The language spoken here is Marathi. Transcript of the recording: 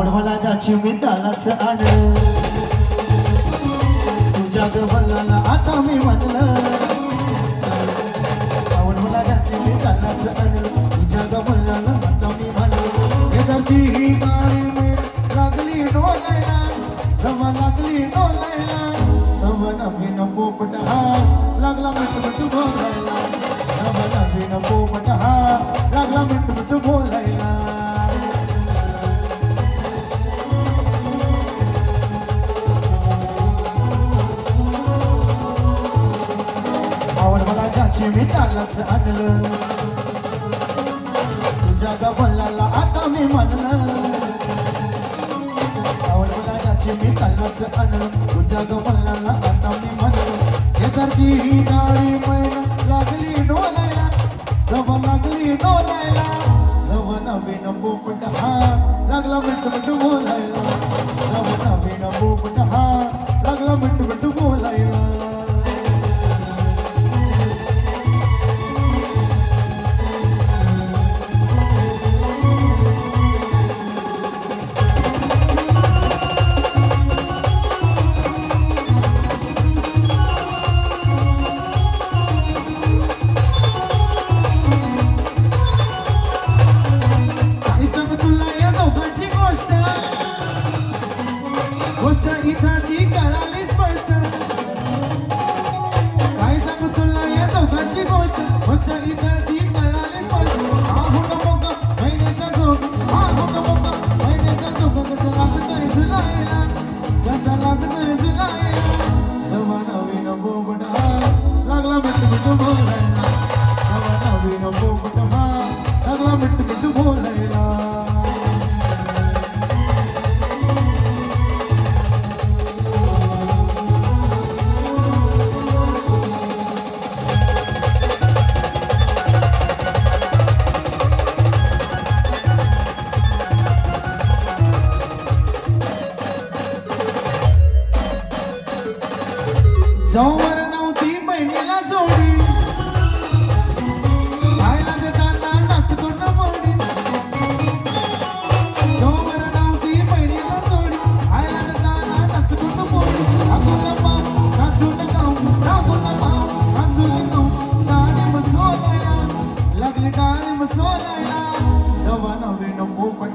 आवड मला ज्याची मी त्यालाच आण तुझ्या गवळणाला आता मी म्हणलं आवड मला ज्याची मी त्यालाच आण तुझ्या गवळणाला आता मी म्हणलं हे घरची ही गाडी मी लागली डोलायला जमा लागली डोलायला तव नवीन पोपट हा लागला मिठ बोलायला तव नवीन पोपट हा लागला मिठ बोलायला आवड मला ज्याची मी त्यालाच आणलं तुझ्या गवळणाला आता मी म्हणलं आवड मला ज्याची मी त्यालाच आणलं तुझ्या गवळणाला आता मी म्हणलं शेजारची ही गाडी मैन लागली डोलायला जव लागली डोलायला जव नवीन पोपट हा लागला मिठ बोलायला जव नवीन पोपट हा लागला मिठ बोलायला गोष्ट इथाची कळाली स्पष्ट काय सांगू तुला या दोघांची गोष्ट इथाची कळाली स्पष्ट आहो मोका महिन्याचा झोक आहो मोका महिन्याचा झोक कसं लागतंय झुलायला कसा लागतंय झुलायला सवा नवीन पोपट हा लागला मिठ बोलायला सवा नवीन पोपट हा लागला मिठ बोलायला जवळ नव्हती बहिणीला जोडी खायला देताना टाकतो ना मोडी जवळ नव्हती बहिणीला जोडी खायला देताना टाकतो ना मोडी रागुला पाव काजून गाव रागुला पाव काजून गाव डाळी मसोलायला लागली डाळी मसोलायला सवा नवीन पोपट